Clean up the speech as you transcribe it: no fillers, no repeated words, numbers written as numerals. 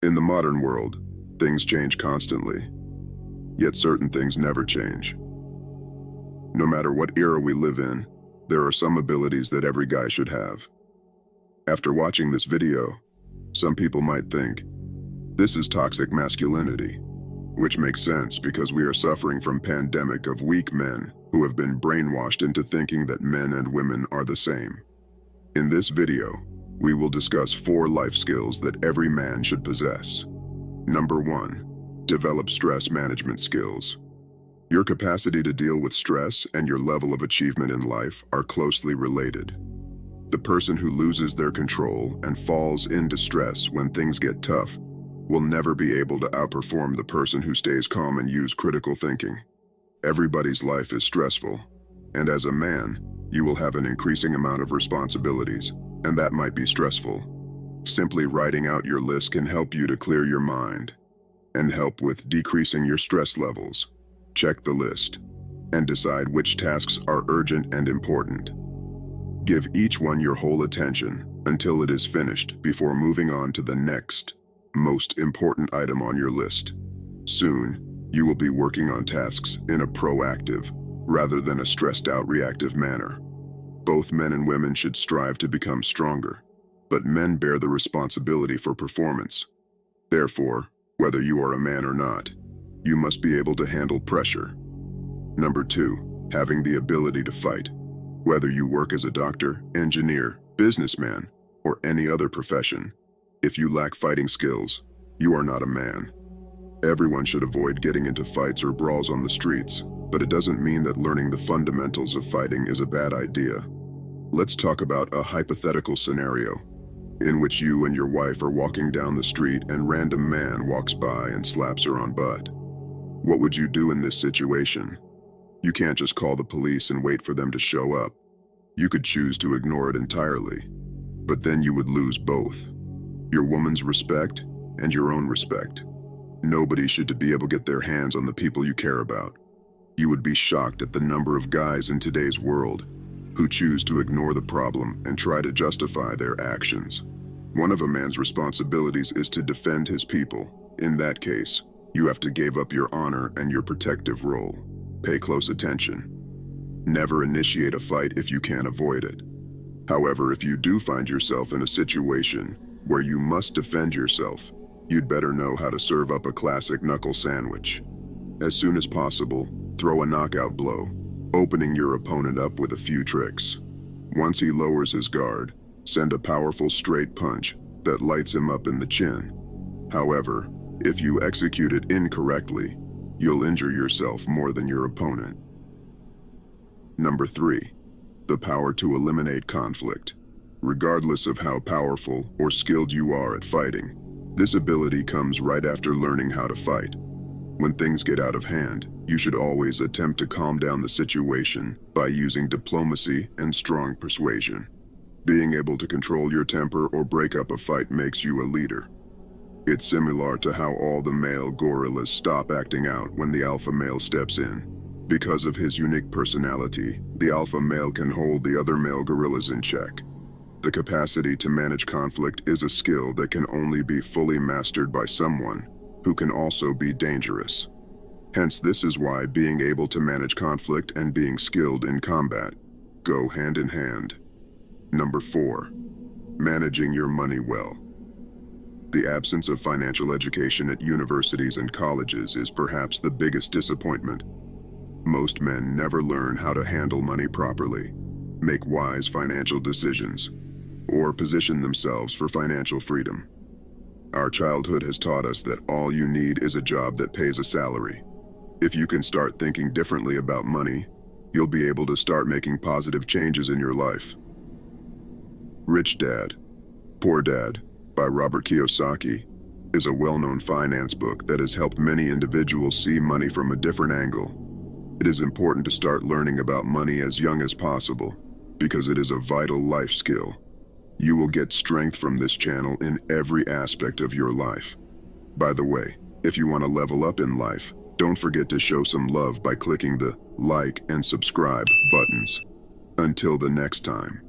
In the modern world, things change constantly, yet certain things never change. No matter what era we live in, there are some abilities that every guy should have. After watching this video, some people might think, this is toxic masculinity, which makes sense because we are suffering from a pandemic of weak men who have been brainwashed into thinking that men and women are the same. In this video, we will discuss 4 life skills that every man should possess. Number 1, develop stress management skills. Your capacity to deal with stress and your level of achievement in life are closely related. The person who loses their control and falls into stress when things get tough will never be able to outperform the person who stays calm and uses critical thinking. Everybody's life is stressful, and as a man, you will have an increasing amount of responsibilities, and that might be stressful. Simply writing out your list can help you to clear your mind and help with decreasing your stress levels. Check the list and decide which tasks are urgent and important. Give each one your whole attention until it is finished before moving on to the next, most important item on your list. Soon, you will be working on tasks in a proactive, rather than a stressed-out reactive manner. Both men and women should strive to become stronger, but men bear the responsibility for performance. Therefore, whether you are a man or not, you must be able to handle pressure. Number 2, having the ability to fight. Whether you work as a doctor, engineer, businessman, or any other profession, if you lack fighting skills, you are not a man. Everyone should avoid getting into fights or brawls on the streets, but it doesn't mean that learning the fundamentals of fighting is a bad idea. Let's talk about a hypothetical scenario in which you and your wife are walking down the street and random man walks by and slaps her on butt. What would you do in this situation? You can't just call the police and wait for them to show up. You could choose to ignore it entirely, but then you would lose both: your woman's respect and your own respect. Nobody should be able to get their hands on the people you care about. You would be shocked at the number of guys in today's world who choose to ignore the problem and try to justify their actions. One of a man's responsibilities is to defend his people. In that case, you have to give up your honor and your protective role. Pay close attention. Never initiate a fight if you can't avoid it. However, if you do find yourself in a situation where you must defend yourself, you'd better know how to serve up a classic knuckle sandwich. As soon as possible, throw a knockout blow, opening your opponent up with a few tricks. Once he lowers his guard, send a powerful straight punch that lights him up in the chin. However, if you execute it incorrectly, you'll injure yourself more than your opponent. Number 3, the power to eliminate conflict. Regardless of how powerful or skilled you are at fighting, this ability comes right after learning how to fight. When things get out of hand, you should always attempt to calm down the situation by using diplomacy and strong persuasion. Being able to control your temper or break up a fight makes you a leader. It's similar to how all the male gorillas stop acting out when the alpha male steps in. Because of his unique personality, the alpha male can hold the other male gorillas in check. The capacity to manage conflict is a skill that can only be fully mastered by someone who can also be dangerous. Hence, this is why being able to manage conflict and being skilled in combat go hand in hand. Number 4, managing your money well. The absence of financial education at universities and colleges is perhaps the biggest disappointment. Most men never learn how to handle money properly, make wise financial decisions, or position themselves for financial freedom. Our childhood has taught us that all you need is a job that pays a salary. If you can start thinking differently about money, you'll be able to start making positive changes in your life. Rich Dad, Poor Dad by Robert Kiyosaki is a well-known finance book that has helped many individuals see money from a different angle. It is important to start learning about money as young as possible because it is a vital life skill. You will get strength from this channel in every aspect of your life. By the way, if you want to level up in life, don't forget to show some love by clicking the like and subscribe buttons. Until the next time.